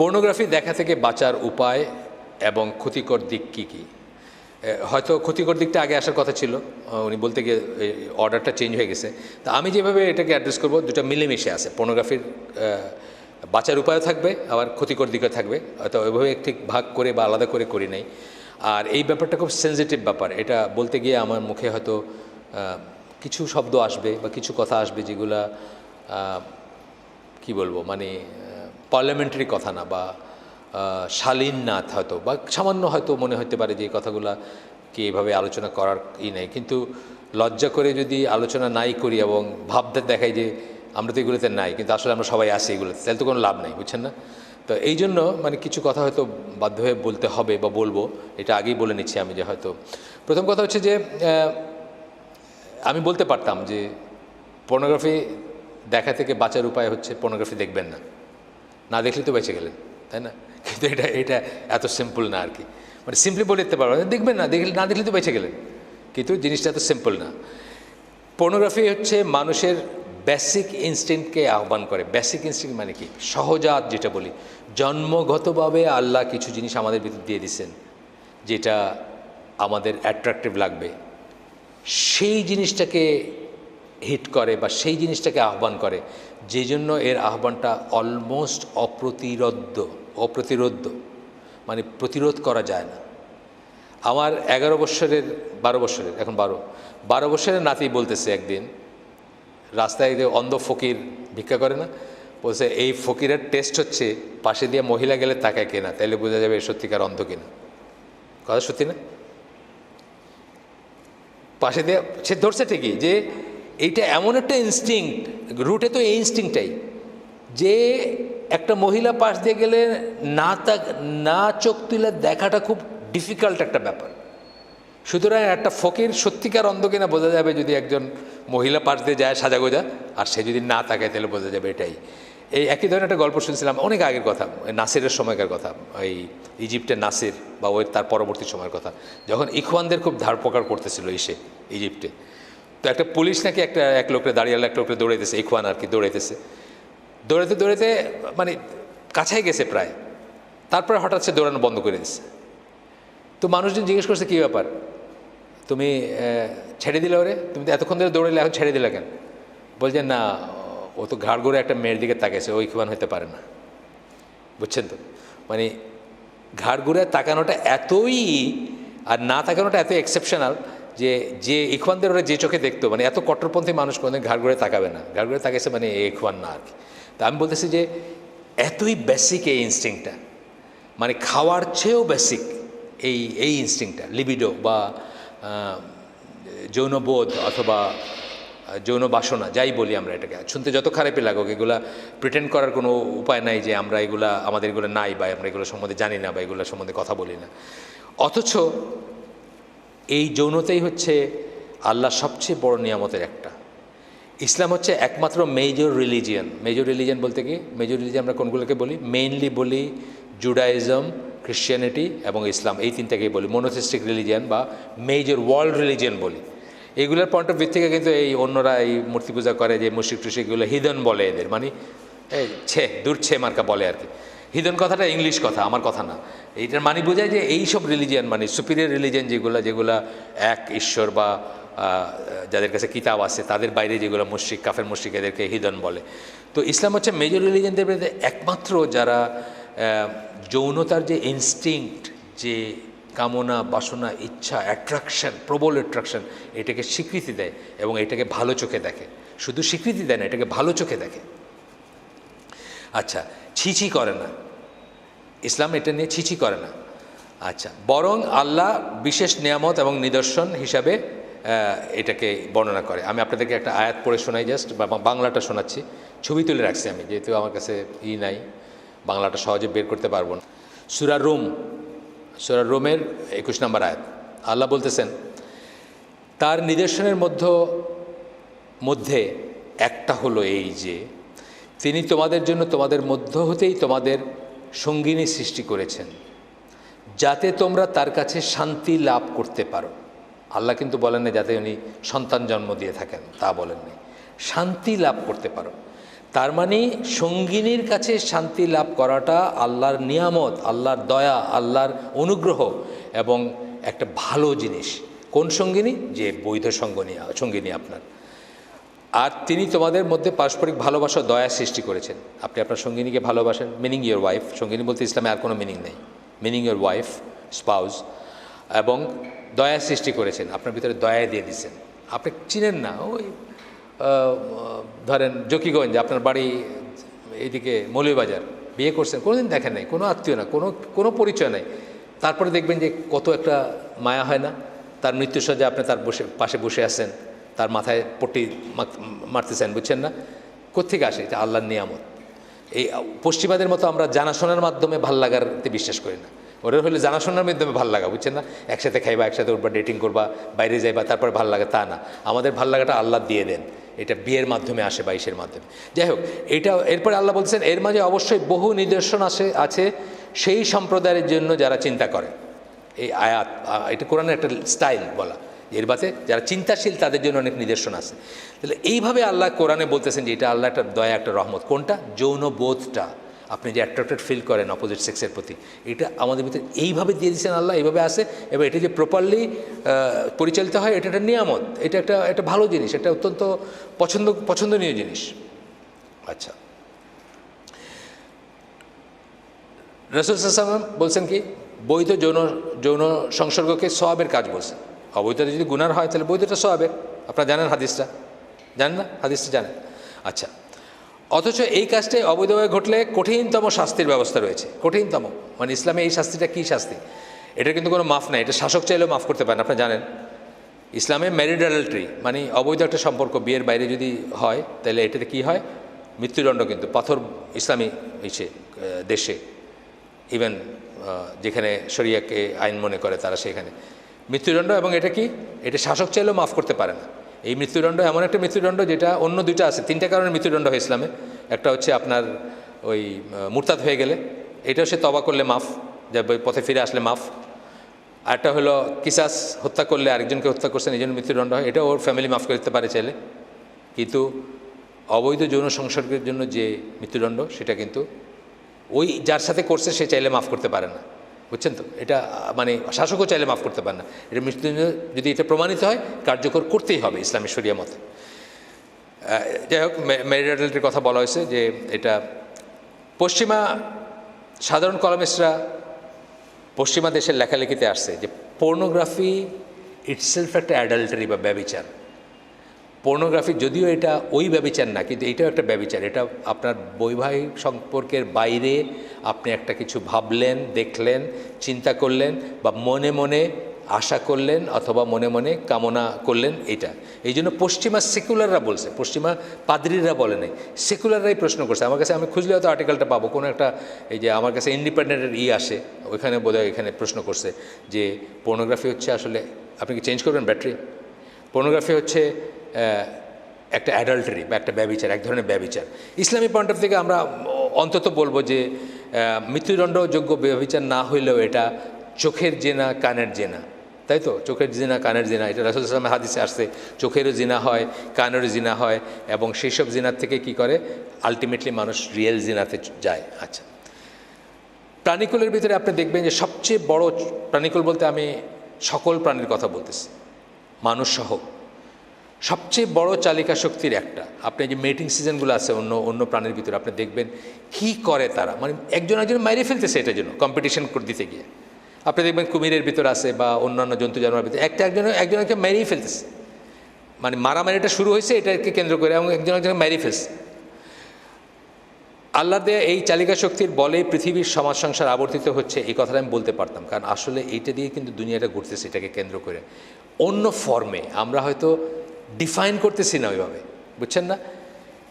Pornography দেখা থেকে বাঁচার উপায় এবং ক্ষতিকর দিক কী কী? হয়তো ক্ষতিকর দিকটা আগে আসার কথা ছিল, উনি বলতে গিয়ে অর্ডারটা চেঞ্জ হয়ে গেছে। তা আমি যেভাবে এটাকে অ্যাড্রেস করব, দুটো মিলেমিশে আছে। পর্নোগ্রাফির বাঁচার উপায়ও থাকবে, আবার ক্ষতিকর দিকও থাকবে। হয়তো ওইভাবে ঠিক ভাগ করে বা আলাদা করে করি নাই। আর এই ব্যাপারটা খুব সেন্সিটিভ ব্যাপার। এটা বলতে গিয়ে আমার মুখে হয়তো কিছু শব্দ আসবে বা কিছু কথা আসবে যেগুলা কি বলবো, মানে পার্লামেন্টারি কথা না বা শালীন না, হয়তো বা সামান্য হয়তো মনে হতে পারে যে এই কথাগুলা কি এভাবে আলোচনা করার নেই। কিন্তু লজ্জা করে যদি আলোচনা নাই করি এবং ভাবতে দেখাই যে আমরা তো এগুলোতে নাই, কিন্তু আসলে আমরা সবাই আসি এগুলোতে, তাহলে তো কোনো লাভ নাই, বুঝছেন না? তো এই জন্য মানে কিছু কথা হয়তো বাধ্য হয়ে বলতে হবে বা বলবো, এটা আগেই বলে নিচ্ছি আমি। যে হয়তো প্রথম কথা হচ্ছে যে আমি বলতে পারতাম যে পর্নোগ্রাফি দেখা থেকে বাঁচার উপায় হচ্ছে পর্নোগ্রাফি দেখবেন না, না দেখলে তো বেঁচে গেলেন, তাই না? কিন্তু এটা এত সিম্পল না আর কি। মানে সিম্পলি বলে দিতে পারবো দেখবেন না, না দেখলে তো বেঁচে গেলেন, কিন্তু জিনিসটা এত সিম্পল না। পর্নোগ্রাফি হচ্ছে মানুষের বেসিক ইনস্টিংক্টকে আহ্বান করে। বেসিক ইনস্টিংক্ট মানে কি? সহজাত যেটা বলি, জন্মগতভাবে আল্লাহ কিছু জিনিস আমাদের ভিতর দিয়ে দিচ্ছেন যেটা আমাদের অ্যাট্রাকটিভ লাগবে, সেই জিনিসটাকে হিট করে বা সেই জিনিসটাকে আহ্বান করে, যে জন্য এর আহ্বানটা অলমোস্ট অপ্রতিরোধ্য, মানে প্রতিরোধ করা যায় না। আমার 11 বছরের 12 বছরের, এখন 12 বছরের নাতি বলতেছে একদিন রাস্তায়, যে অন্ধ ফকির ভিক্ষা করে না, বলছে এই ফকিরের টেস্ট হচ্ছে পাশে দিয়ে মহিলা গেলে তাকায় কিনা, তাইলে বোঝা যাবে সত্যিকার অন্ধ কিনা। কথা সত্যি না? পাশে দিয়ে সে ধরছে ঠিকই যে এইটা এমন একটা ইনস্টিংক্ট, রুটে তো এই ইনস্টিংক্টটাই, যে একটা মহিলা পাশ দিয়ে গেলে না চোখ তুলে দেখাটা খুব ডিফিকাল্ট একটা ব্যাপার। সুতরাং একটা ফকির সত্যিকার অন্ধ কিনা বোঝা যাবে যদি একজন মহিলা পাশ দিয়ে যায় সাজাগোজা, আর সে যদি না তাকায় তাহলে বোঝা যাবে এটাই। এই একই ধরনের একটা গল্প শুনছিলাম অনেক আগের কথা, নাসিরের সময়কার কথা, এই ইজিপ্টের নাসির বা ওই তার পরবর্তী সময়ের কথা, যখন ইখওয়ানদের খুব ধারপকার করতেছিল ইজিপ্টে। তো একটা পুলিশ নাকি এক লোকরে দাঁড়িয়ে এক লোকরে দৌড়াইতেছে, ইখওয়ান আর কি দৌড়াইতেছে, দৌড়াইতে মানে কাছাই গেছে প্রায়, তারপরে হঠাৎ সে দৌড়ানো বন্ধ করে দিচ্ছে। তো মানুষজন জিজ্ঞেস করছে কী ব্যাপার, তুমি ছেড়ে দিলে ওরে, তুমি তো এতক্ষণ ধরে দৌড়াইলে, এখন ছেড়ে দিলে কেন? বলছেন না, ও তো ঘাড় ঘুরে একটা মেয়ের দিকে তাকাইছে, ওই ইখওয়ান হতে পারে না। বুঝছেন তো? মানে ঘাড় ঘুরে তাকানোটা এতই, আর না তাকানোটা এত এক্সেপশনাল যে ইখওয়ানদের ওরা যে চোখে দেখতো, মানে এত কট্টরপন্থী মানুষ কোনোদিন ঘাড় ঘুরে তাকাবে না। ঘাড় ঘুরে তাকাইছে মানে ইখওয়ান না আর কি। তা আমি বলতেছি যে এতই বেসিক এই ইনস্টিংক্টটা, মানে খাওয়ার চেয়েও বেসিক এই ইনস্টিংক্টটা, লিবিডো বা যৌনবোধ অথবা যৌন বাসনা, যাই বলি আমরা এটাকে, শুনতে যত খারাপই লাগুক, এগুলা প্রিটেন্ড করার কোনো উপায় নাই যে আমরা আমাদের এগুলো নাই বা আমরা এগুলো সম্বন্ধে জানি না বা এগুলো সম্বন্ধে কথা বলি না। অথচ এই যৌনতাই হচ্ছে আল্লাহ সবচেয়ে বড় নিয়ামতের একটা। ইসলাম হচ্ছে একমাত্র মেজর রিলিজিয়ান বলতে কি, মেজর রিলিজিয়ান আমরা কোনগুলোকে বলি? মেইনলি বলি জুডাইজম, খ্রিশ্চিয়ানিটি এবং ইসলাম, এই তিনটাকেই বলি মনোথিস্টিক রিলিজিয়ান বা মেজর ওয়ার্ল্ড রিলিজিয়ান বলি। এইগুলোর পয়েন্ট অফ ভিউ থেকে কিন্তু এই অন্যরা এই মূর্তি পূজা করে যে মুশরিক টুশরিকগুলো হিদন বলে এদের, মানে এই দূর মার্কা বলে আর কি। হিদন কথাটা ইংলিশ কথা, আমার কথা না। এইটার মানে বোঝায় যে এইসব রিলিজিয়ান মানে সুপিরিয়র রিলিজিয়ান যেগুলা এক ঈশ্বর বা যাদের কাছে কিতাব আছে তাদের বাইরে যেগুলো মুশরিক, কাফের মুশরিক, এদেরকে হিদন বলে। তো ইসলাম হচ্ছে মেজর রিলিজিয়ানদের মধ্যে একমাত্র যারা যৌনতার যে ইনস্টিংক্ট, যে কামনা, বাসনা, ইচ্ছা, অ্যাট্রাকশন, প্রবল অ্যাট্রাকশন, এটাকে স্বীকৃতি দেয় এবং এটাকে ভালো চোখে দেখে। শুধু স্বীকৃতি দেয় না, এটাকে ভালো চোখে দেখে। আচ্ছা, ছিছি করে না, ইসলাম এটা নিয়ে ছিছি করে না। আচ্ছা, বরং আল্লাহ বিশেষ নিয়ামত এবং নিদর্শন হিসাবে এটাকে বর্ণনা করে। আমি আপনাদেরকে একটা আয়াত পড়ে শোনাই, জাস্ট বাংলাটা শোনাচ্ছি, ছবি তুলে রাখছি আমি, যেহেতু আমার কাছে নাই, বাংলাটা সহজে বের করতে পারবো না। সূরা রোমের 21 নম্বর আয়াত, আল্লাহ বলতেছেন, তার নিদর্শনের মধ্যে একটা হলো এই যে তিনি তোমাদের জন্য তোমাদের মধ্য হতেই তোমাদের সঙ্গিনী সৃষ্টি করেছেন, যাতে তোমরা তার কাছে শান্তি লাভ করতে পারো। আল্লাহ কিন্তু বলেন না যাতে উনি সন্তান জন্ম দিয়ে থাকেন, তা বলেননি, শান্তি লাভ করতে পারো। তার মানে সঙ্গিনীর কাছে শান্তি লাভ করাটা আল্লাহর নিয়ামত, আল্লাহর দয়া, আল্লাহর অনুগ্রহ এবং একটা ভালো জিনিস। কোন সঙ্গিনী? যে বৈধ সঙ্গিনী আপনার। আর তিনি তোমাদের মধ্যে পারস্পরিক ভালোবাসা, দয়া সৃষ্টি করেছেন। আপনি আপনার সঙ্গিনীকে ভালোবাসেন, মিনিং ইয়োর ওয়াইফ। সঙ্গিনী বলতে ইসলামে আর কোনো মিনিং নেই, মিনিং ইয়োর ওয়াইফ, স্পাউস। এবং দয়া সৃষ্টি করেছেন, আপনার ভিতরে দয়া দিয়ে দিচ্ছেন। আপনি চিনেন না, ওই ধরেন জকিগঞ্জ, আপনার বাড়ি এইদিকে মৌলভীবাজার, বিয়ে করছেন, কোনোদিন দেখেন নাই, কোনো আত্মীয় না, কোনো পরিচয় নাই, তারপরে দেখবেন যে কত একটা মায়া হয় না। তার মৃত্যুসজ্জা আপনি তার পাশে বসে আছেন, তার মাথায় পট্টি মারতেছেন, বুঝছেন না? কোত্থেকে আসে? এটা আল্লাহর নিয়ামত। এই পশ্চিমাদের মতো আমরা জানাশোনার মাধ্যমে ভাল লাগাতে বিশ্বাস করি না। ওরা হলে জানাশোনার মাধ্যমে ভাল লাগা, বুঝছেন না? একসাথে খাইবা, একসাথে উঠবা, ডেটিং করবা, বাইরে যাইবা, তারপরে ভাল লাগা, তা না। আমাদের ভাল লাগাটা আল্লাহ দিয়ে দেন, এটা বিয়ের মাধ্যমে আসে বা ইসের মাধ্যমে। যাই হোক, এটা এরপরে আল্লাহ বলছেন এর মাঝে অবশ্যই বহু নিদর্শন আছে সেই সম্প্রদায়ের জন্য যারা চিন্তা করে। এই আয়াত, এটা কোরআনের একটা স্টাইল বলা, এর বাতে যারা চিন্তাশীল তাদের জন্য অনেক নিদর্শন আছে। তাহলে এইভাবে আল্লাহ কোরআনে বলতেছেন যে এটা আল্লাহ একটা দয়া, একটা রহমত। কোনটা? যৌন বোধটা, আপনি যে অ্যাট্রাক্টেড ফিল করেন অপোজিট সেক্সের প্রতি, এটা আমাদের ভিতরে এইভাবে দিয়ে দিচ্ছেন আল্লাহ, এইভাবে আসে। এবার এটা যে প্রপারলি পরিচালিত হয়, এটা একটা নিয়ামত, এটা একটা ভালো জিনিস, এটা অত্যন্ত পছন্দনীয় জিনিস। আচ্ছা, রাসূল সাল্লাল্লাহু আলাইহি ওয়াসাল্লাম বলছেন কি? বৈধ যৌন সংসর্গকে সওয়াবের কাজ বলছেন। অবৈধটা যদি গুনার হয় তাহলে বৈধটা সওয়াবের। আপনারা জানেন হাদিসটা? জানেন না? হাদিসটা জানেন? আচ্ছা, অথচ এই কাজটাই অবৈধভাবে ঘটলে কঠিনতম শাস্তির ব্যবস্থা রয়েছে। কঠিনতম মানে ইসলামে এই শাস্তিটা কী শাস্তি? এটা কিন্তু কোনো মাফ নাই, এটা শাসক চাইলেও মাফ করতে পারেন। আপনারা জানেন ইসলামে ম্যারিড অ্যাডাল্টারি মানে অবৈধ একটা সম্পর্ক বিয়ের বাইরে যদি হয় তাহলে এটাতে কী হয়? মৃত্যুদণ্ড। কিন্তু পাথর ইসলামী দেশে, ইভেন যেখানে শরিয়াকে আইন মনে করে তারা, সেখানে মৃত্যুদণ্ড। এবং এটা কি? এটা শাসক চাইলেও মাফ করতে পারে না। এই মৃত্যুদণ্ড এমন একটা মৃত্যুদণ্ড যেটা অন্য দুইটা আছে, তিনটা কারণে মৃত্যুদণ্ড হয় ইসলামে। একটা হচ্ছে আপনার ওই মুরতাদ হয়ে গেলে, এটাও সে তওবা করলে মাফ, যে পথে ফিরে আসলে মাফ। আরেকটা হলো কিসাস, হত্যা করলে, আরেকজনকে হত্যা করছেন এই জন্য মৃত্যুদণ্ড হয়, এটা ওর ফ্যামিলি মাফ করতে পারে চাইলে। কিন্তু অবৈধ যৌন সংসর্গের জন্য যে মৃত্যুদণ্ড, সেটা কিন্তু ওই যার সাথে করছে সে চাইলে মাফ করতে পারে না, বুঝছেন তো? এটা মানে শাসকও চাইলে মাফ করতে পারে না। এটা মৃত্যুদণ্ড যদি এটা প্রমাণিত হয় কার্যকর করতেই হবে ইসলামী শরিয়া মতে। যাই হোক, ম্যারিড অ্যাডাল্টারির কথা বলা হয়েছে যে এটা পশ্চিমা সাধারণ কলামিস্টরা পশ্চিমা দেশের লেখালেখিতে আসছে যে পর্নোগ্রাফি ইটসেলফ একটা অ্যাডাল্টারি বা ব্যভিচার। পর্নোগ্রাফি যদিও এটা ওই ব্যভিচার না, কিন্তু এটাও একটা ব্যভিচার। এটা আপনার বৈবাহিক সম্পর্কের বাইরে আপনি একটা কিছু ভাবলেন, দেখলেন, চিন্তা করলেন, বা মনে মনে আশা করলেন অথবা মনে মনে কামনা করলেন, এটা। এই জন্য পশ্চিমা সেকুলাররা বলছে, পশ্চিমা পাদ্রীরা বলে নাই, সেকুলাররাই প্রশ্ন করছে আমার কাছে। আমি খুঁজলে হয়তো আর্টিকেলটা পাবো, কোনো একটা এই যে আমার কাছে ইন্ডিপেন্ডেন্টের আসে, ওইখানে বোধহয় এখানে প্রশ্ন করছে যে পর্নোগ্রাফি হচ্ছে আসলে, আপনি কি চেঞ্জ করবেন ব্যাটারি? পর্নোগ্রাফি হচ্ছে একটা অ্যাডাল্টারি বা একটা ব্যভিচার, এক ধরনের ব্যভিচার। ইসলামী পয়েন্ট অফ থেকে আমরা অন্তত বলবো যে মৃত্যুদণ্ডযোগ্য ব্যভিচার না হইলেও এটা চোখের জেনা, কানের জেনা, তাই তো? চোখের জিনা, কানের জিনা, এটা রাসূল সাল্লাল্লাহু আলাইহি ওয়াসাল্লামের হাদিসে আসছে। চোখেরও জিনা হয়, কানেরও জিনা হয়, এবং সেই সব জিনার থেকে কি করে? আলটিমেটলি মানুষ রিয়েল জিনাতে যায়। আচ্ছা, প্রাণীকুলের ভিতরে আপনি দেখবেন যে সবচেয়ে বড় প্রাণীকুল বলতে আমি সকল প্রাণীর কথা বলতেছি, মানুষ সহ, সবচেয়ে বড় চালিকা শক্তির একটা। আপনি যে মেটিং সিজনগুলো আছে অন্য প্রাণীর ভিতরে, আপনি দেখবেন কি করে তারা, মানে একজন মাইরে ফেলতেছে এটার জন্য কম্পিটিশন দিতে গিয়ে। আপনি দেখবেন কুমিরের ভিতর আছে বা অন্যান্য জন্তু জানোয়ারের ভিতরে একজনকে মেরেই ফেলতেছে, মানে মারামারিটা শুরু হয়েছে এটাকে কেন্দ্র করে, এবং একজনকে মেরেই ফেলছে। আল্লাহ দেয়া এই চালিকা শক্তির বলে পৃথিবীর সমাজ সংসার আবর্তিত হচ্ছে, এই কথাটা আমি বলতে পারতাম, কারণ আসলে এইটা দিয়ে কিন্তু দুনিয়াটা ঘুরতেছে, এটাকে কেন্দ্র করে। অন্য ফর্মে আমরা হয়তো ডিফাইন করতেছি না ওইভাবে, বুঝছেন না?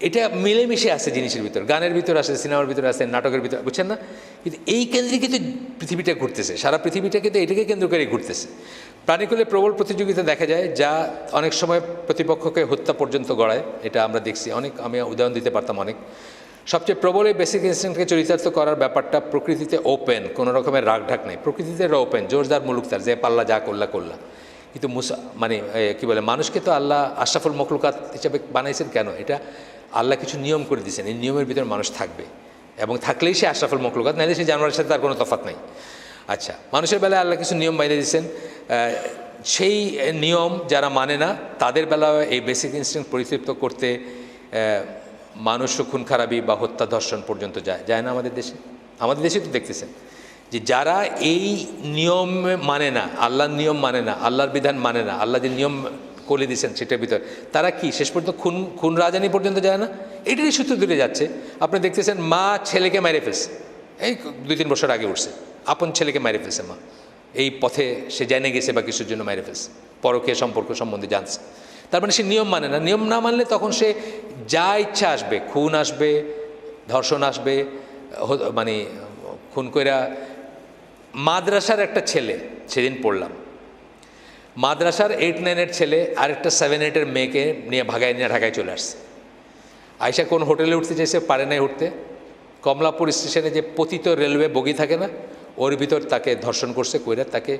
এটা মিলেমিশে আছে জিনিসের ভিতর, গানের ভিতর আছে, সিনেমার ভিতরে আছে, নাটকের ভিতরে, বুঝছেন না? কিন্তু এই কেন্দ্রে কিন্তু পৃথিবীটা ঘুরতেছে, সারা পৃথিবীটা কিন্তু এটাকে কেন্দ্র করে ঘুরতেছে। প্রাণীকুলে প্রবল প্রতিযোগিতা দেখা যায়, যা অনেক সময় প্রতিপক্ষকে হত্যা পর্যন্ত গড়ায়। এটা আমরা দেখছি অনেক, আমি উদাহরণ দিতে পারতাম অনেক। সবচেয়ে প্রবল এই বেসিক ইনস্টিংক্টকে চরিতার্থ করার ব্যাপারটা প্রকৃতিতে ওপেন, কোনো রকমের রাগঢাক নেই, প্রকৃতিতে ওপেন, জোরদার মুলুকতার, যে পাল্লা যা করলা। কিন্তু মানে কি বলে, মানুষকে তো আল্লাহ আশরাফুল মখলুকাত হিসেবে বানাইছেন কেন? এটা আল্লাহ কিছু নিয়ম করে দিয়েছেন, এই নিয়মের ভিতরে মানুষ থাকবে এবং থাকলেই সে আশরাফুল মখলুকাত, নাহলে সে জানোয়ারের সাথে তার কোনো তফাৎ নাই। আচ্ছা, মানুষের বেলায় আল্লাহ কিছু নিয়ম বাইরে দিয়েছেন, সেই নিয়ম যারা মানে না তাদের বেলায় এই বেসিক ইনস্টিংক্ট পরিতৃপ্ত করতে মানুষ খুন খারাপি বা হত্যা ধর্ষণ পর্যন্ত যায় না আমাদের দেশে। আমাদের দেশে তো দেখতেছেন যে যারা এই নিয়ম মানে না, আল্লাহর নিয়ম মানে না, আল্লাহর বিধান মানে না, আল্লাহ যে নিয়ম করে দিয়েছেন সেটার ভিতর, তারা কি শেষ পর্যন্ত খুন রাজানি পর্যন্ত যায় না? এটারই সূত্র ধরে যাচ্ছে। আপনি দেখতেছেন মা ছেলেকে মেরে ফেলছে, এই 2-3 বছর আগে উঠছে, আপন ছেলেকে মেরে ফেলছে মা, এই পথে সে জেনে গেছে বা কিছুর জন্য মেরে ফেলছে, পরকীয়া সম্পর্ক সম্বন্ধে জানছে। তার মানে সে নিয়ম মানে না। নিয়ম না মানলে তখন সে যা ইচ্ছা আসবে, খুন আসবে, ধর্ষণ আসবে, মানে খুন কইরা। মাদ্রাসার একটা ছেলে, সেদিন পড়লাম, মাদ্রাসার 8-9-এর ছেলে আরেকটা 7-8-এর মেয়েকে নিয়ে ভাগায় নিয়ে ঢাকায় চলে আসছে। আয়সা কোন হোটেলে উঠতে চাইছে, পারে নাই উঠতে, কমলাপুর স্টেশনে যে পতিত রেলওয়ে বগি থাকে না, ওর ভিতর তাকে ধর্ষণ করছে, কইরা তাকে,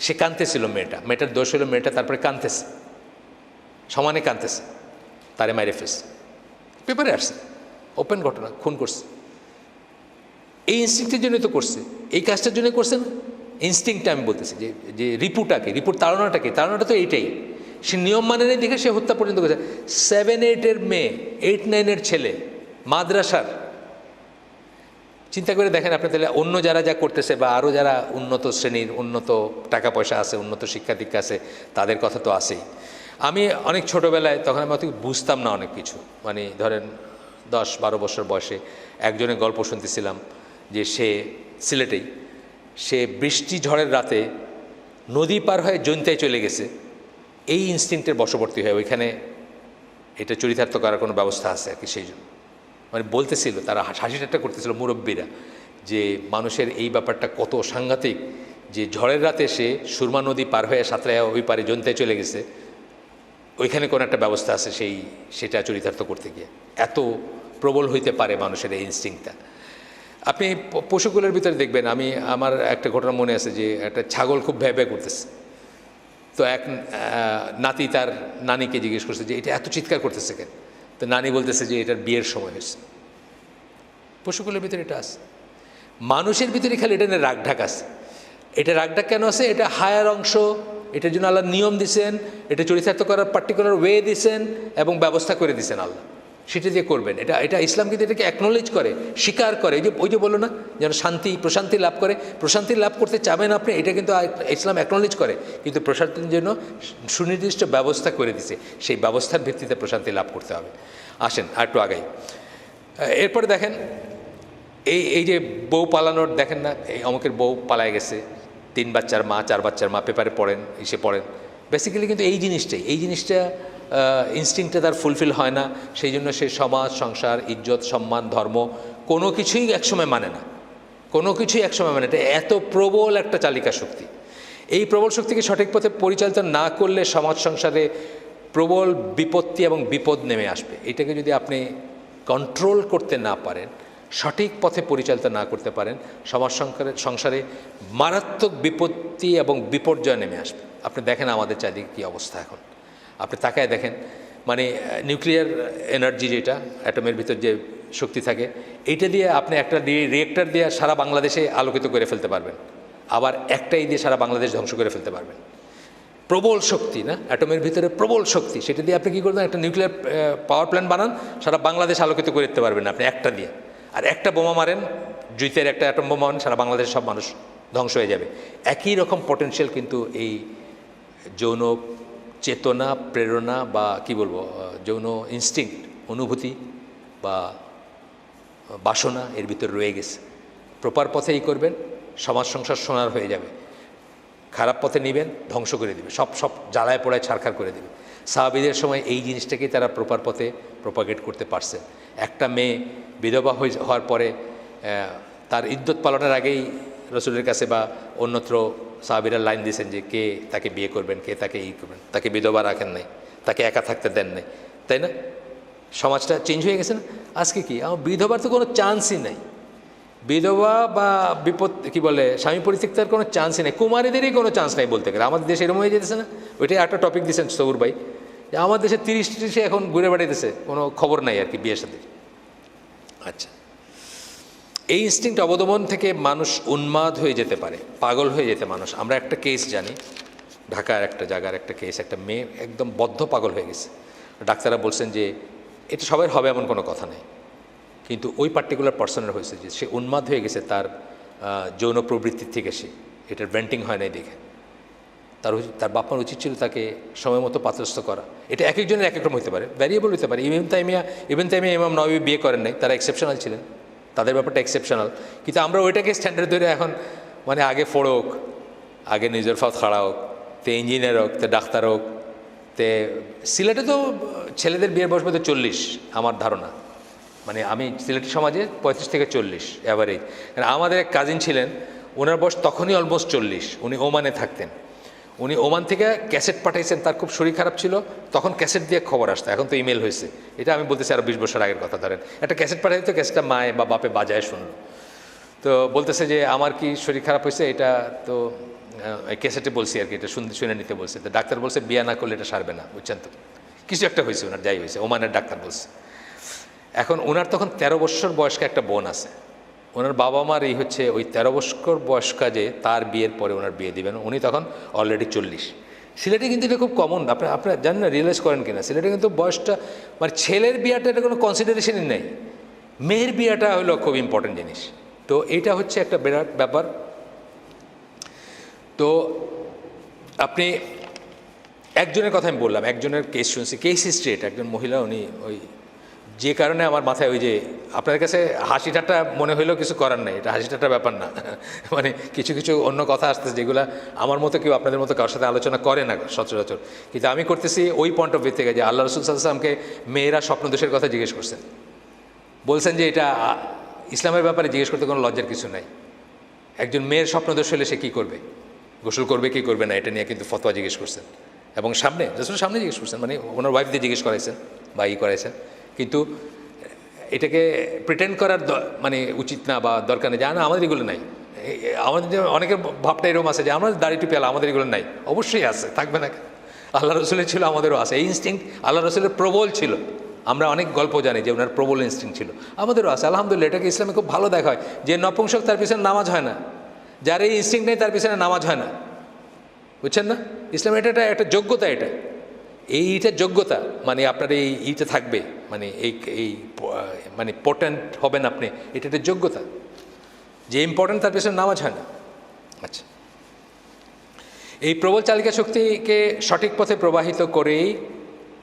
সে কাঁদতেছিল, মেয়েটার দোষ হলো মেয়েটা তারপরে কাঁদতেছে, সমানে কাঁদতেছে, তারে মাইরে ফেলছে, পেপারে আসছে, ওপেন ঘটনা, খুন করছে। এই ইনস্টিংক্টের জন্য তো করছে, এই কাজটার জন্য করছে না। ইনস্টিংক্টটা আমি বলতেছি যে রিপুর তাড়নাটা তো এইটাই। সে নিয়ম মানে নেই দেখে সে হত্যা পর্যন্ত করেছে। 7-8-এর মেয়ে, 8-9-এর ছেলে, মাদ্রাসার। চিন্তা করে দেখেন আপনি, তাহলে অন্য যারা যা করতেছে বা আরও যারা উন্নত শ্রেণীর, উন্নত টাকা পয়সা আছে, উন্নত শিক্ষা দীক্ষা আছে, তাদের কথা তো আছেই। আমি অনেক ছোটোবেলায়, তখন আমি অত বুঝতাম না অনেক কিছু, মানে ধরেন 10-12 বছর বয়সে একজনের গল্প শুনতেছিলাম যে সে সিলেটেই, সে বৃষ্টি ঝড়ের রাতে নদী পার হয়ে জৈন্তায় চলে গেছে, এই ইনস্টিংক্টের বশবর্তী হয়ে। ওইখানে এটা চরিতার্থ করার কোনো ব্যবস্থা আছে আর কি, সেই জন্য মানে বলতেছিল, তারা হাসি ঠাট্টা করতেছিল মুরব্বীরা, যে মানুষের এই ব্যাপারটা কত সাংঘাতিক, যে ঝড়ের রাতে সে সুরমা নদী পার হয়ে সাঁতরায় ওই পারে জৈন্তায় চলে গেছে, ওইখানে কোনো একটা ব্যবস্থা আছে সেটা চরিতার্থ করতে গিয়ে। এত প্রবল হইতে পারে মানুষের এই ইনস্টিংক্টটা। আপনি পশুগুলোর ভিতরে দেখবেন, আমার একটা ঘটনা মনে আছে যে একটা ছাগল খুব ভ্যাঁ ভ্যাঁ করতেছে, তো এক নাতি তার নানিকে জিজ্ঞেস করছে যে এটা এত চিৎকার করতেছে কেন, তো নানি বলতেছে যে এটার বিয়ের সময় হয়েছে। পশুগুলোর ভিতরে এটা আছে, মানুষের ভিতরে খালি এটা নিয়ে রাগঢাক আছে। এটা রাগঢাক কেন আছে? এটা হায়ার অংশ, এটার জন্য আল্লাহ নিয়ম দিছেন, এটা চরিতার্থ করার পার্টিকুলার ওয়ে দিছেন এবং ব্যবস্থা করে দিছেন আল্লাহ, সেটা দিয়ে করবেন। এটা ইসলাম কিন্তু এটাকে অ্যাকনোলেজ করে, স্বীকার করে। ওই যে বলো না, যেন প্রশান্তি লাভ করে, প্রশান্তি লাভ করতে চাবেন আপনি, এটা কিন্তু ইসলাম অ্যাকনোলেজ করে, কিন্তু প্রশান্তির জন্য সুনির্দিষ্ট ব্যবস্থা করে দিছে, সেই ব্যবস্থার ভিত্তিতে প্রশান্তি লাভ করতে হবে। আসেন আর একটু আগাই। এরপরে দেখেন এই যে বউ পালানোর, দেখেন না, এই অমুকের বউ পালায় গেছে, 3 বাচ্চার মা, 4 বাচ্চার মা, পেপারে পড়েন, পড়েন। বেসিক্যালি কিন্তু এই জিনিসটা ইনস্টিংক্টটা তার ফুলফিল হয় না, সেই জন্য সে সমাজ, সংসার, ইজ্জত, সম্মান, ধর্ম কোনো কিছুই একসময় মানে না, কোনো কিছুই একসময় মানে। এটা এত প্রবল একটা চালিকা শক্তি। এই প্রবল শক্তিকে সঠিক পথে পরিচালিত না করলে সমাজ সংসারে প্রবল বিপত্তি এবং বিপদ নেমে আসবে। এটাকে যদি আপনি কন্ট্রোল করতে না পারেন, সঠিক পথে পরিচালিত না করতে পারেন, সমাজ সংসারে মারাত্মক বিপত্তি এবং বিপর্যয় নেমে আসবে। আপনি দেখেন আমাদের চারিদিকে কী অবস্থা এখন, আপনি তাকায় দেখেন, মানে নিউক্লিয়ার এনার্জি, যেটা অ্যাটমের ভিতর যে শক্তি থাকে, এইটা দিয়ে আপনি একটা রিয়েক্টর দিয়ে সারা বাংলাদেশে আলোকিত করে ফেলতে পারবেন, আবার একটাই দিয়ে সারা বাংলাদেশ ধ্বংস করে ফেলতে পারবেন। প্রবল শক্তি না, অ্যাটমের ভিতরে প্রবল শক্তি, সেটা দিয়ে আপনি কী করবেন, একটা নিউক্লিয়ার পাওয়ার প্ল্যান্ট বানান, সারা বাংলাদেশ আলোকিত করে দিতে পারবেন আপনি একটা দিয়ে। আর একটা বোমা মারেন, জুইতের একটা অ্যাটম বোমা মারেন, সারা বাংলাদেশের সব মানুষ ধ্বংস হয়ে যাবে। একই রকম পটেনশিয়াল কিন্তু এই যৌন চেতনা, প্রেরণা বা কি বলবো, যৌন ইনস্টিংক্ট, অনুভূতি বা বাসনা এর ভিতরে রয়ে গেছে। প্রপার পথেই করবেন, সমাজ সংসার সোনার হয়ে যাবে। খারাপ পথে নেবেন, ধ্বংস করে দেবে, সব জ্বালায় পোড়ায় ছারখার করে দেবে। সাহাবীদের সময় এই জিনিসটাকেই তারা প্রপার পথে প্রপাগেট করতে পারছে। একটা মেয়ে বিধবা হওয়ার পরে তার ইদ্যত পালনের আগেই রসুলের কাছে বা অন্যত্র সাহাবীরা লাইন দিয়েছেন যে কে তাকে বিয়ে করবেন, কে তাকে করবেন, তাকে বিধবা রাখেন নাই, তাকে একা থাকতে দেন নাই, তাই না? সমাজটা চেঞ্জ হয়ে গেছে না? আজকে কি আমার বিধবার তো কোনো চান্সই নাই, বিধবা বা কি বলে স্বামী পরিত্যক্তার কোনো চান্সই নেই, কুমারীদেরই কোনো চান্স নাই বলতে গেলে। আমাদের দেশে এরকম হয়ে যেতেছে না? ওইটাই একটা টপিক দিয়েছেন সৌর ভাই, যে আমার দেশে 30 এখন ঘুরে বেড়াইতেছে, কোনো খবর নাই আর কি বিয়ের সাথে। আচ্ছা, এই ইনস্টিংক্ট অবদমন থেকে মানুষ উন্মাদ হয়ে যেতে পারে, পাগল হয়ে যেতে মানুষ। আমরা একটা কেস জানি, ঢাকার একটা জায়গার একটা কেস, একটা মেয়ে একদম বদ্ধ পাগল হয়ে গেছে। ডাক্তাররা বলছেন যে এটা সবাই হবে এমন কোনো কথা নেই, কিন্তু ওই পার্টিকুলার পার্সনের হয়েছে যে সে উন্মাদ হয়ে গেছে তার যৌন প্রবৃত্তির থেকে। সে এটার ভেন্টিং হয় নাই দেখে তার বাপমার উচিত ছিল তাকে সময় মতো পাত্রস্থ করা। এটা এক একজনের এক এক রকম হতে পারে, ভ্যারিয়েবল হতে পারে। ইবনে তাইমিয়া ইমাম নওয়াবী বিয়ে করেন নাই, তারা এক্সেপশনাল ছিলেন, তাদের ব্যাপারটা এক্সেপশনাল। কিন্তু আমরা ওইটাকে স্ট্যান্ডার্ড ধরে এখন মানে আগে ফোড়ক, আগে নিজের ফাত খাড়া হোক, তে ইঞ্জিনিয়ার হোক, তে ডাক্তার হোক, তে সিলেটে তো ছেলেদের বিয়ের বয়স বোধ 40 আমার ধারণা। মানে আমি সিলেটি সমাজে 35 থেকে 40 অ্যাভারেজ। কারণ আমাদের এক কাজিন ছিলেন, ওনার বয়স তখনই অলমোস্ট 40, উনি ওমানে থাকতেন। উনি ওমান থেকে ক্যাসেট পাঠাইছেন, তার খুব শরীর খারাপ ছিল, তখন ক্যাসেট দিয়ে খবর আসতো, এখন তো ইমেল হয়েছে। এটা আমি বলতেছি আরও 20 বছর আগের কথা। ধরেন একটা ক্যাসেট পাঠাই তো, ক্যাসেটটা মায়ে বা বাপে বাজায় শুনলো, তো বলতেছে যে আমার কি শরীর খারাপ হয়েছে, এটা তো ক্যাসেটে বলছি আর কি, এটা শুনে নিতে বলছে। তো ডাক্তার বলছে বিয়া না করলে এটা সারবে না, বুঝছেন তো, কিছু একটা হয়েছে ওনার, যাই হয়েছে, ওমানের ডাক্তার বলছে। এখন ওনার তখন 13 বছর বয়স্ক একটা বোন আছে। ওনার বাবা মার এই হচ্ছে ওই 13 বছর বয়স্কা যে তার বিয়ের পরে ওনার বিয়ে দিবেন, উনি তখন অলরেডি 40। সিলেটে কিন্তু এটা খুব কমন, আপনারা জানেন না, রিয়েলাইজ করেন কিনা, সিলেটে কিন্তু বয়সটা মানে ছেলের বিয়েটা এটা কোনো কনসিডারেশনই নেই, মেয়ের বিয়েটা হলো খুব ইম্পর্টেন্ট জিনিস। তো এইটা হচ্ছে একটা বিরাট ব্যাপার। তো আপনি একজনের কথা আমি বললাম, একজনের কেস শুনছি, কেস হিস্ট্রি এটা, একজন মহিলা, উনি ওই যে কারণে আমার মাথায় ওই যে আপনার কাছে হাসি ঠাট্টা মনে হইলেও কিছু করার নেই, এটা হাসি ঠাট্টা ব্যাপার না। মানে কিছু কিছু অন্য কথা আসতেছে যেগুলো আমার মতো কেউ আপনাদের মতো কারোর সাথে আলোচনা করে না সচরাচর, কিন্তু আমি করতেছি ওই পয়েন্ট অফ ভিউ থেকে যে আল্লাহ রসুল সাল্লাল্লাহু আলাইহি ওয়াসাল্লামকে মেয়েরা স্বপ্নদোষের কথা জিজ্ঞেস করছেন, বলছেন যে এটা ইসলামের ব্যাপারে জিজ্ঞেস করতে কোনো লজ্জার কিছু নাই। একজন মেয়ের স্বপ্নদোষ হলে সে কী করবে, গোসল করবে কি করবে না, এটা নিয়ে কিন্তু ফতোয়া জিজ্ঞেস করছেন, এবং রাসূলের সামনে জিজ্ঞেস করছেন, মানে ওনার ওয়াইফ দিয়ে জিজ্ঞেস করাইছেন বা করাইছেন। কিন্তু এটাকে প্রিটেন্ড করার মানে উচিত না বা দরকার নেই, জানা আমাদের এগুলো নাই। আমাদের যে অনেকের ভাবটা এরকম আছে যে আমাদের দাড়ি টুপি আলা, আমাদের এগুলো নাই। অবশ্যই আছে, থাকবে না, আল্লাহ রসুলের ছিল, আমাদেরও আছে। এই ইনস্টিংক্ট আল্লাহ রসুলের প্রবল ছিল, আমরা অনেক গল্প জানি যে ওনার প্রবল ইনস্টিংক্ট ছিল, আমাদেরও আছে আলহামদুলিল্লাহ। এটাকে ইসলামে খুব ভালো দেখা হয় যে নপুংসক তার পিছনে নামাজ হয় না, যার এই ইনস্টিংক্ট নেই তার পিছনে নামাজ হয় না, বুঝছেন না? ইসলাম এটা একটা যোগ্যতা, এইটা যোগ্যতা, মানে আপনার এইটা থাকবে, মানে এই মানে পোটেন্ট হবেন আপনি, এটা একটা যোগ্যতা, যে ইম্পর্টেন্ট তার পেছনে নামাজ হয় না। আচ্ছা, এই প্রবল চালিকা শক্তিকে সঠিক পথে প্রবাহিত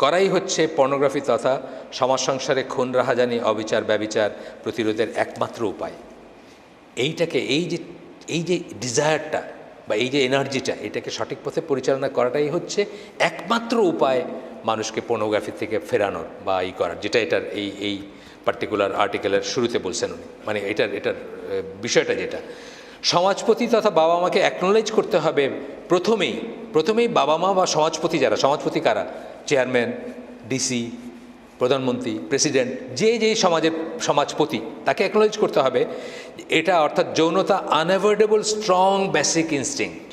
করাই হচ্ছে পর্নোগ্রাফি তথা সমাজ সংসারে খুন, রাহাজানি, অবিচার, ব্যভিচার প্রতিরোধের একমাত্র উপায়। এইটাকে এই যে ডিজায়ারটা বা এই যে এনার্জিটা, এটাকে সঠিক পথে পরিচালনা করাটাই হচ্ছে একমাত্র উপায় মানুষকে পর্নোগ্রাফি থেকে ফেরানোর বা করার, যেটা এটার এই পার্টিকুলার আর্টিকেলের শুরুতে বলছেন উনি। মানে এটার বিষয়টা যেটা সমাজপতি তথা বাবা মাকে অ্যাকনোলেজ করতে হবে প্রথমেই বাবা মা বা সমাজপতি, যারা সমাজপতি কারা, চেয়ারম্যান, ডিসি, প্রধানমন্ত্রী, প্রেসিডেন্ট, যে সমাজের সমাজপতি, তাকে অ্যাকনোলেজ করতে হবে এটা, অর্থাৎ যৌনতা unavoidable strong basic instinct.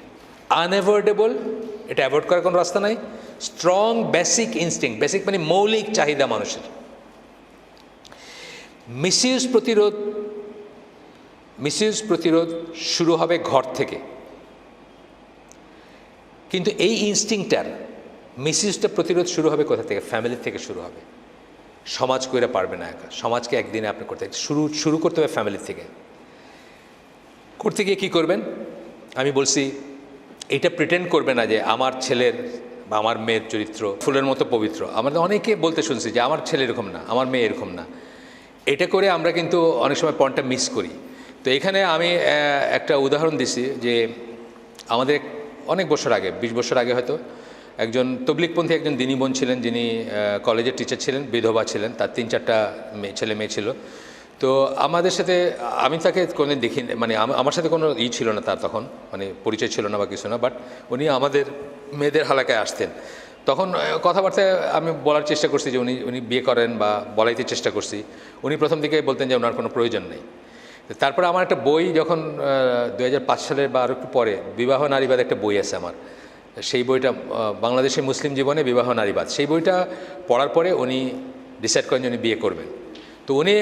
Unavoidable, এটা অ্যাভয়েড করার কোনো রাস্তা নাই। স্ট্রং বেসিক ইনস্টিংক্ট, বেসিক মানে মৌলিক চাহিদা মানুষের। মিসইউজ প্রতিরোধ শুরু হবে ঘর থেকে, কিন্তু এই ইনস্টিংক্টটার মিসইউজটা প্রতিরোধ শুরু হবে কোথা থেকে? ফ্যামিলির থেকে শুরু হবে। সমাজ কইরা পারবে না একা, সমাজকে একদিনে আপনি করতে শুরু করতে হবে ফ্যামিলির থেকে। করতে গিয়ে কী করবেন? আমি বলছি এটা প্রিটেন্ড করবে না যে আমার ছেলের বা আমার মেয়ের চরিত্র ফুলের মতো পবিত্র। আমাদের অনেকে বলতে শুনছি যে আমার ছেলে এরকম না, আমার মেয়ে এরকম না। এটা করে আমরা কিন্তু অনেক সময় পয়েন্টটা মিস করি। তো এখানে আমি একটা উদাহরণ দিছি যে আমাদের অনেক বছর আগে, 20 বছর আগে হয়তো, একজন তবলিগপন্থী একজন দিনী বোন ছিলেন, যিনি কলেজের টিচার ছিলেন, বিধবা ছিলেন, তার 3-4টা ছেলে মেয়ে ছিল। তো আমাদের সাথে, আমি তাকে কোনো দেখি, মানে আমার সাথে কোনো ছিল না তার, তখন মানে পরিচয় ছিল না বা কিছু না, বাট উনি আমাদের মেয়েদের হালাকায় আসতেন। তখন কথাবার্তায় আমি বলার চেষ্টা করছি যে উনি বিয়ে করেন বা বলাইতে চেষ্টা করছি। উনি প্রথম দিকে বলতেন যে ওনার কোনো প্রয়োজন নেই। তারপরে আমার একটা বই, যখন 2005 সালের বা আরও একটু পরে, বিবাহ নারীবাদ একটা বই আছে আমার, সেই বইটা বাংলাদেশি মুসলিম জীবনে বিবাহ নারীবাদ, সেই বইটা পড়ার পরে উনি ডিসাইড করেন যে উনি বিয়ে করবেন। তো উনি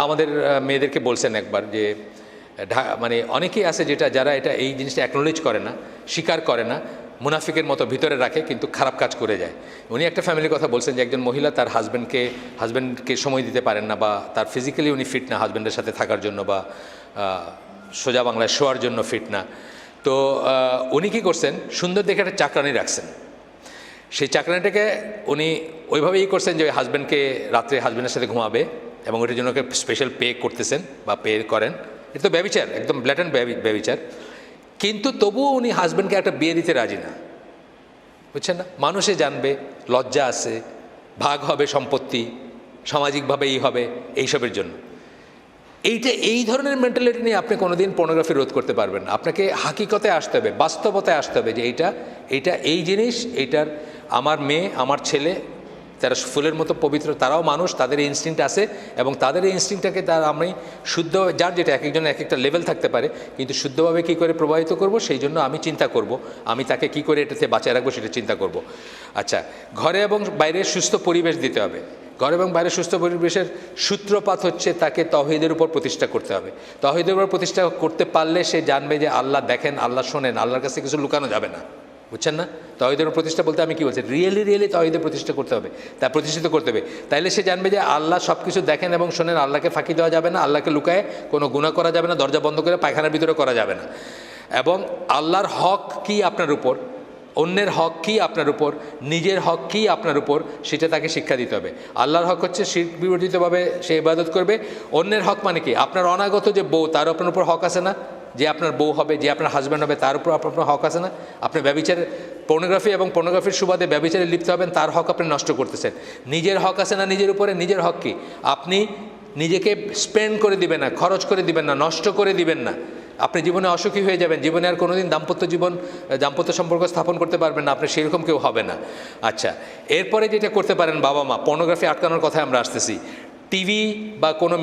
আমাদের মেয়েদেরকে বলছেন একবার যে মানে অনেকেই আছে যারা এটা এই জিনিসটা অ্যাকনোলেজ করে না, স্বীকার করে না, মুনাফিকের মতো ভিতরে রাখে কিন্তু খারাপ কাজ করে যায়। উনি একটা ফ্যামিলির কথা বলছেন যে একজন মহিলা তার হাজব্যান্ডকে সময় দিতে পারেন না, বা তার ফিজিক্যালি উনি ফিট না হাজব্যান্ডের সাথে থাকার জন্য, বা সোজা বাংলায় শোয়ার জন্য ফিট না। তো উনি কী করছেন, সুন্দর দেখে একটা চাকরানি রাখছেন। সেই চাকরানিটাকে উনি ওইভাবেই করছেন যে ওই হাজব্যান্ডকে রাত্রে হাজব্যান্ডের সাথে ঘুমাবে, এবং ওইটার জন্য ওকে স্পেশাল পে করতেছেন বা পে করেন। এটা তো ব্যভিচার, একদম ব্ল্যাটেন্ট ব্যভিচার। কিন্তু তবুও উনি হাজব্যান্ডকে একটা বিয়ে দিতে রাজি না, বুঝছেন না? মানুষে জানবে, লজ্জা আছে, ভাগ হবে সম্পত্তি, সামাজিকভাবে হবে, এইসবের জন্য। এই ধরনের মেন্টালিটি নিয়ে আপনি কোনোদিন পর্নোগ্রাফি রোধ করতে পারবেন না। আপনাকে হাকিকতে আসতে হবে, বাস্তবতায় আসতে হবে যে এইটা এই জিনিস, এইটার আমার মেয়ে, আমার ছেলে, যারা ফুলের মতো পবিত্র, তারাও মানুষ, তাদের এই ইনস্টিংক্ট আছে, এবং তাদের এই ইনস্টিংক্টটাকে আমি শুদ্ধ, যার যেটা এক একজনের এক একটা লেভেল থাকতে পারে, কিন্তু শুদ্ধভাবে কী করে প্রবাহিত করব সেই জন্য আমি চিন্তা করব, আমি তাকে কি করে এটাতে বাঁচায় রাখবো সেটা চিন্তা করব। আচ্ছা, ঘরে এবং বাইরে সুস্থ পরিবেশ দিতে হবে। ঘর এবং বাইরে সুস্থ পরিবেশের সূত্রপাত হচ্ছে তাকে তৌহিদের উপর প্রতিষ্ঠা করতে হবে। তৌহিদের উপর প্রতিষ্ঠা করতে পারলে সে জানবে যে আল্লাহ দেখেন, আল্লাহ শোনেন, আল্লাহর কাছে কিছু লুকানো যাবে না, বুঝছেন না? তৌহিদের প্রতিষ্ঠা বলতে আমি কী বলছি, রিয়েলি তৌহিদের প্রতিষ্ঠা করতে হবে, তা প্রতিষ্ঠিত করতে হবে। তাইলে সে জানবে যে আল্লাহ সব কিছু দেখেন এবং শোনেন, আল্লাহকে ফাঁকি দেওয়া যাবে না, আল্লাহকে লুকায় কোনো গুনাহ করা যাবে না, দরজা বন্ধ করে পায়খানার ভিতরে করা যাবে না। এবং আল্লাহর হক কি আপনার উপর, অন্যের হক কী আপনার উপর, নিজের হক কী আপনার উপর, সেটা তাকে শিক্ষা দিতে হবে। আল্লাহর হক হচ্ছে শিরক বিবর্জিতভাবে সে ইবাদত করবে। অন্যের হক মানে কি, আপনার অনাগত যে বউ, তার আপনার উপর হক আছে না? যে আপনার বউ হবে, যে আপনার হাজব্যান্ড হবে, তার উপর আপনার হক আছে না? আপনি ব্যভিচারের পর্নোগ্রাফি এবং পর্নোগ্রাফির সুবাদে ব্যভিচারে লিপ্ত হবেন, তার হক আপনি নষ্ট করতেছেন। নিজের হক আছে না নিজের উপরে? নিজের হক কি, আপনি নিজেকে স্পেন্ড করে দিবেন না, খরচ করে দিবেন না, নষ্ট করে দিবেন না। আপনি জীবনে অসুখী হয়ে যাবেন, জীবনে আর কোনোদিন দাম্পত্য সম্পর্ক স্থাপন করতে পারবেন না, আপনি সেরকম কেউ হবে না। আচ্ছা, এরপরে যেটা করতে পারেন বাবা মা, পর্নোগ্রাফি আটকানোর কথায় আমরা আসতেছি। টিভি বা কোনো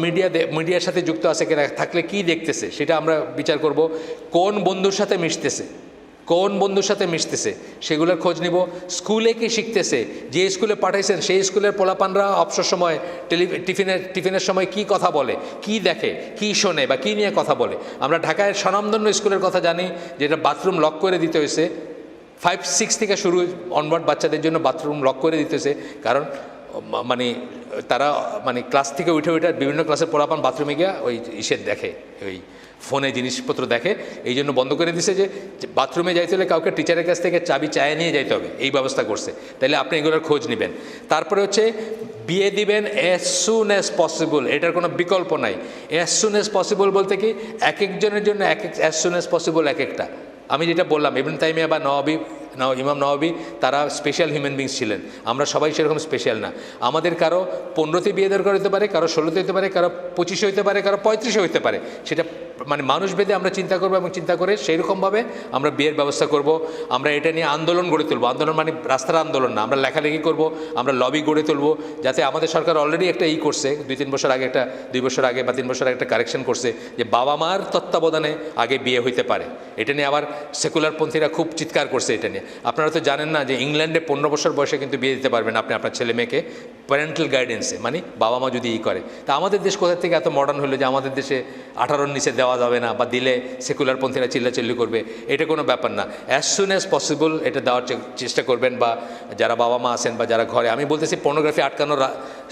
মিডিয়ার সাথে যুক্ত আছে কিনা, থাকলে কি দেখতেছে সেটা আমরা বিচার করব। কোন বন্ধুর সাথে মিশতেছে সেগুলোর খোঁজ নিব। স্কুলে কি শিখতেছে, যে স্কুলে পাঠাইছেন সেই স্কুলের পোলাপানরা অবসর সময় টিফিনের সময় কি কথা বলে, কি দেখে, কি শোনে, বা কি নিয়ে কথা বলে। আমরা ঢাকায় স্বনামধন্য স্কুলের কথা জানি, যেটা বাথরুম লক করে দিতে হয়েছে, 5-6 থেকে শুরু অনওয়ার্ড বাচ্চাদের জন্য বাথরুম লক করে দিতেছে। কারণ মানে তারা ক্লাস থেকে উঠে বিভিন্ন ক্লাসের পোলাপান বাথরুমে গিয়ে ওই দেখে, ওই ফোনে জিনিসপত্র দেখে, এই জন্য বন্ধ করে দিছে যে বাথরুমে যাইতে হলে কাউকে টিচারের কাছ থেকে চাবি চায়ে নিয়ে যাইতে হবে, এই ব্যবস্থা করছে। তাহলে আপনি এগুলোর খোঁজ নেবেন। তারপরে হচ্ছে বিয়ে দিবেন অ্যাজ সুন অ্যাজ পসিবল, এটার কোনো বিকল্প নাই। অ্যাজ সুন অ্যাজ পসিবল বলতে কি, এক একজনের জন্য অ্যাজ সুন অ্যাজ পসিবল এক একটা। আমি যেটা বললাম, ইবনে তাইমিয়া বা ইমাম নওয়াবী, তারা স্পেশাল হিউম্যান বিংস ছিলেন। আমরা সবাই সেরকম স্পেশাল না। আমাদের কারো 15তে বিয়ে দরকার হতে পারে, কারো 16তে হতে পারে, কারো 25 হতে পারে, কারো 35 হতে পারে। সেটা মানুষ ভেদে আমরা চিন্তা করবো, এবং চিন্তা করে সেইরকমভাবে আমরা বিয়ের ব্যবস্থা করব। আমরা এটা নিয়ে আন্দোলন গড়ে তুলব। আন্দোলন মানে রাস্তার আন্দোলন না, আমরা লেখালেখি করব, আমরা লবি গড়ে তুলব, যাতে আমাদের সরকার অলরেডি একটা করছে, 2 বছর আগে বা 3 বছর আগে একটা কারেকশন করছে, যে বাবা মার তত্ত্বাবধানে আগে বিয়ে হইতে পারে। এটা নিয়ে আবার সেকুলার পন্থীরা খুব চিৎকার করছে এটা নিয়ে। আপনারা তো জানেন না যে ইংল্যান্ডে 15 বছর বয়সে কিন্তু বিয়ে দিতে পারবেন আপনি আপনার ছেলে মেয়েকে, প্যারেন্টাল গাইডেন্সে, মানে বাবা মা যদি করে। তা আমাদের দেশ কোথা থেকে এত মডার্ন হলো যে আমাদের দেশে 18-র নিচে দেওয়া যাবে না, বা দিলে সেকুলার পন্থীরা চিল্লাচিল্লি করবে? এটা কোনো ব্যাপার না। অ্যাজ সুন অ্যাজ পসিবল এটা দেওয়ার চেষ্টা করবেন, বা যারা বাবা মা আছেন বা যারা ঘরে, আমি বলতেছি পর্নোগ্রাফি আটকানোর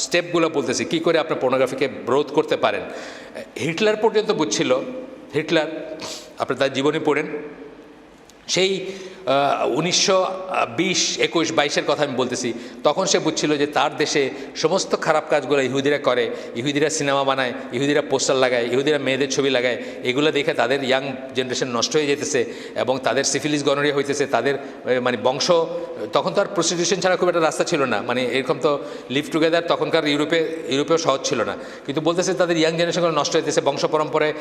স্টেপগুলো বলতেছি, কী করে আপনি পর্নোগ্রাফিকে রোধ করতে পারেন। হিটলার পর্যন্ত বুঝছিল, হিটলার, আপনি তার জীবনী পড়েন, সেই 1920-21-22-এর কথা আমি বলতেছি, তখন সে বুঝছিল যে তার দেশে সমস্ত খারাপ কাজগুলো ইহুদিরা করে, ইহুদিরা সিনেমা বানায়, ইহুদিরা পোস্টার লাগায়, ইহুদিরা মেয়েদের ছবি লাগায়, এগুলো দেখে তাদের ইয়াং জেনারেশন নষ্ট হয়ে যেতেছে, এবং তাদের সিফিলিস গনোরিয়া হইতেছে, তাদের বংশ। তখন তো আর প্রস্টিটিউশন ছাড়া খুব একটা রাস্তা ছিল না, এরকম তো লিভ টুগেদার তখনকার ইউরোপেও সহজ ছিল না। কিন্তু বলতেছে তাদের ইয়াং জেনারেশনগুলো নষ্ট হইতেছে, বংশ পরম্পরায়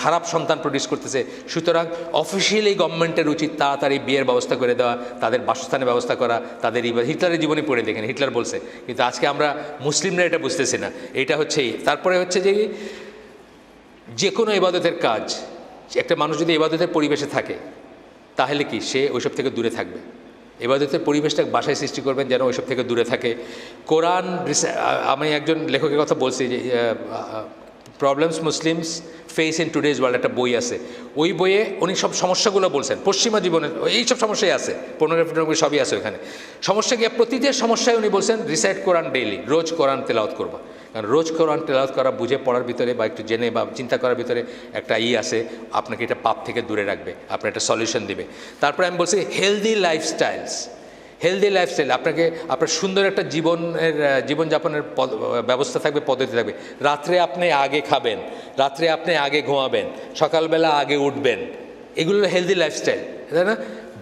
খারাপ সন্তান প্রডিউস করতেছে। সুতরাং অফিসিয়ালি গভর্নমেন্টের উচিত তাড়াতাড়ি বিয়ের ব্যবস্থা করে দেওয়া, তাদের বাসস্থানের ব্যবস্থা করা, তাদের হিটলারের জীবনী পড়ে দেখেন, হিটলার বলছে। কিন্তু আজকে আমরা মুসলিমরা এটা বুঝতেছি না। এটা হচ্ছেই। তারপরে হচ্ছে যে কোনো ইবাদতের কাজ, একটা মানুষ যদি ইবাদতের পরিবেশে থাকে, তাহলে কি সে ওইসব থেকে দূরে থাকবে। ইবাদতের পরিবেশটা বাসায় সৃষ্টি করবেন যেন ওইসব থেকে দূরে থাকে। কোরআন, আমি একজন লেখকের কথা বলছি যে problems Muslims face in today's world, একটা বই আছে, ওই বইয়ে উনি সব সমস্যাগুলো বলছেন পশ্চিমা জীবনের, এইসব সমস্যাই আছে, পর্নোগ্রাফি সবই আছে ওখানে। সমস্যা গিয়ে প্রতিটি সমস্যায় উনি বলছেন রিসাইট কোরআন ডেইলি, রোজ কোরআন তেলাওয়াত করবা। কারণ রোজ কোরআন তেলাওয়াত করা, বুঝে পড়ার ভিতরে বা একটু জেনে বা চিন্তা করার ভিতরে একটা আছে, আপনাকে এটা পাপ থেকে দূরে রাখবে, আপনার একটা সলিউশন দিবে। তারপরে আমি বলছি হেলদি লাইফস্টাইলস, হেলদি লাইফস্টাইল, আপনাকে আপনার সুন্দর একটা জীবনযাপনের ব্যবস্থা থাকবে, পদ্ধতি থাকবে। রাত্রে আপনি আগে খাবেন, রাত্রে আপনি আগে ঘুমাবেন, সকালবেলা আগে উঠবেন, এগুলো হেলদি লাইফস্টাইল, তাই না?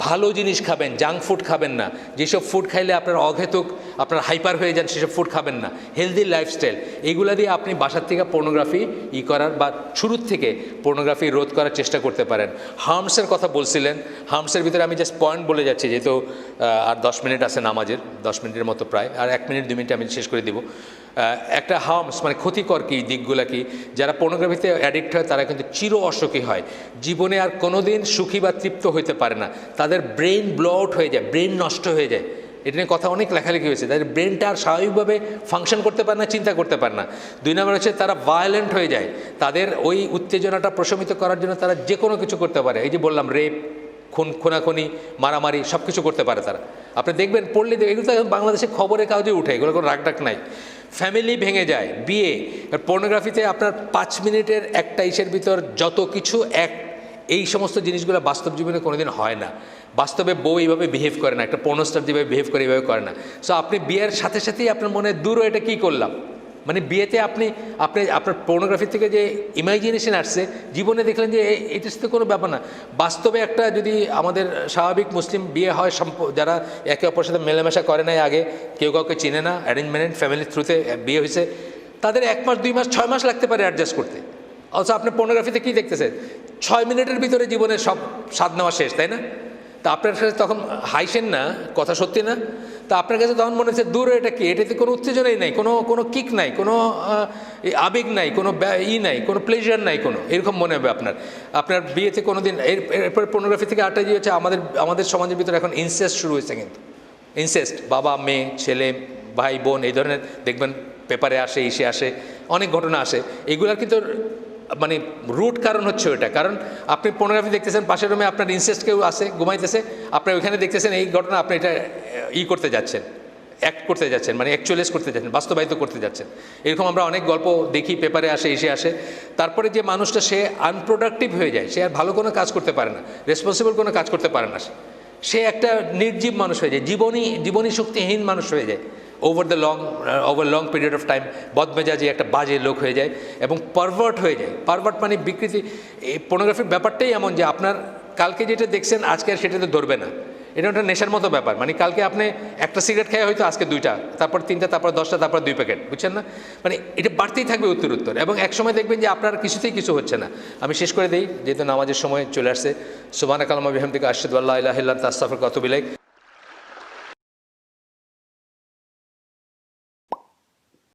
ভালো জিনিস খাবেন, জাঙ্ক ফুড খাবেন না, যেসব ফুড খাইলে আপনার অহেতুক আপনার হাইপার হয়ে যান সেসব ফুড খাবেন না, হেলদি লাইফস্টাইল। এইগুলো দিয়ে আপনি বাসার থেকে পর্নোগ্রাফি করার বা শুরুর থেকে পর্নোগ্রাফি রোধ করার চেষ্টা করতে পারেন। হার্মসের কথা বলছিলেন, হার্মসের ভিতরে আমি জাস্ট পয়েন্ট বলে যাচ্ছি, যেহেতু আর 10 মিনিট আছে নামাজের, 10 মিনিটের মতো প্রায়, আর 1 মিনিট 2 মিনিট আমি শেষ করে দিব। একটা হার্মস মানে ক্ষতিকর কি দিকগুলা কি, যারা পর্নোগ্রাফিতে অ্যাডিক্ট হয় তারা কিন্তু চির অসুখী হয়, জীবনে আর কোনোদিন সুখী বা তৃপ্ত হইতে পারে না, তাদের ব্রেন ব্লো আউট হয়ে যায়, ব্রেন নষ্ট হয়ে যায়। এটা নিয়ে কথা অনেক লেখালেখি হয়েছে, তাদের ব্রেনটা আর স্বাভাবিকভাবে ফাংশন করতে পারে না, চিন্তা করতে পারে না। 2 নম্বর হচ্ছে তারা ভায়োলেন্ট হয়ে যায়, তাদের ওই উত্তেজনাটা প্রশমিত করার জন্য তারা যে কোনো কিছু করতে পারে। এই যে বললাম রেপ, খুনাখুনি, মারামারি সব কিছু করতে পারে তারা। আপনি দেখবেন, পড়লে এগুলো তো বাংলাদেশে খবরের কাগজে উঠে, এগুলো কোনো রাগডাক নাই। ফ্যামিলি ভেঙে যায়, বিয়ে, পর্নোগ্রাফিতে আপনার 5 মিনিটের একটা ভিতর যত কিছু এই সমস্ত জিনিসগুলো বাস্তব জীবনে কোনোদিন হয় না। বাস্তবে বউ এইভাবে বিহেভ করে না, একটা পর্নোস্টার যেভাবে বিহেভ করে এইভাবে করে না। সো আপনি বিয়ের সাথে সাথেই আপনার মনে দূরও এটা কী করলাম, মানে বিয়েতে আপনি আপনার পর্নোগ্রাফি থেকে যে ইমাজিনেশন আসছে, জীবনে দেখলেন যে এটা তো কোনো ব্যাপার না। বাস্তবে একটা যদি আমাদের স্বাভাবিক মুসলিম বিয়ে হয়, যারা একে অপরের সাথে মেলামেশা করে নাই আগে, কেউ কাউকে চিনে না, অ্যারেঞ্জমেন্ট ফ্যামিলির থ্রুতে বিয়ে হয়েছে, তাদের 1 মাস 2 মাস 6 মাস লাগতে পারে অ্যাডজাস্ট করতে। অথচ আপনি পর্নোগ্রাফিতে কী দেখতেছেন, 6 মিনিটের ভিতরে জীবনের সব স্বাদ নেওয়া শেষ, তাই না? তা আপনার কাছে তখন হাইসেন না, কথা সত্যি না? তা আপনার কাছে তখন মনে হচ্ছে দূরে এটা কি, এটাতে কোনো উত্তেজনাই নাই, কোনো কিক নাই, কোনো আবেগ নাই, কোনো নাই, কোনো প্লেজার নাই, কোনো এরকম মনে হবে আপনার বিয়েতে কোনো দিন। এরপরে পর্নোগ্রাফি থেকে আরেকটা হচ্ছে আমাদের সমাজের ভিতরে এখন ইনসেস্ট শুরু হয়েছে, কিন্তু ইনসেস্ট, বাবা মেয়ে, ছেলে ভাই বোন, এই ধরনের দেখবেন পেপারে আসে, ইসে আসে, অনেক ঘটনা আসে। এগুলার কিন্তু মানে রুট কারণ হচ্ছে ওইটা, কারণ আপনি পর্নোগ্রাফি দেখতেছেন, পাশের রুমে আপনার ইনসেস্ট কেউ আছে ঘুমাইতেছে, আপনি ওইখানে দেখতেছেন এই ঘটনা, আপনি এটা করতে যাচ্ছেন, অ্যাক্ট করতে যাচ্ছেন, মানে অ্যাকচুয়ালাইজ করতে যাচ্ছেন, বাস্তবায়িত করতে যাচ্ছেন। এরকম আমরা অনেক গল্প দেখি, পেপারে আসে, এসে আসে। তারপরে যে মানুষটা সে আনপ্রোডাক্টিভ হয়ে যায়, সে আর ভালো কোনো কাজ করতে পারে না, রেসপন্সিবল কোনো কাজ করতে পারে না, সে একটা নির্জীব মানুষ হয়ে যায়, জীবনী শক্তিহীন মানুষ হয়ে যায়। Over long period of time বদমেজাজি একটা বাজে লোক হয়ে যায় এবং পারভার্ট হয়ে যায়। পারভার্ট মানে বিকৃতি। এই পর্নোগ্রাফির ব্যাপারটাই এমন যে আপনার কালকে যেটা দেখছেন আজকে আর সেটাতে ধরবে না, এটা একটা নেশার মতো ব্যাপার। মানে কালকে আপনি একটা সিগারেট খেয়ে হয়তো আজকে 2টা, তারপর 3টা, তারপর 10টা, তারপর 2 প্যাকেট, বুঝছেন না? মানে এটা বাড়তেই থাকবে উত্তর, এবং একসময় দেখবেন যে আপনার কিছুতেই কিছু হচ্ছে না। আমি শেষ করে দিই, যেহেতু নামাজের সময় চলে আসছে। সুবহানাকা আল্লাহুম্মা ওয়া বিহামদিকা আশহাদু আল্লা ইলাহা ইল্লা আনতা আস্তাগফিরুকা ওয়া আতুবু ইলাইক।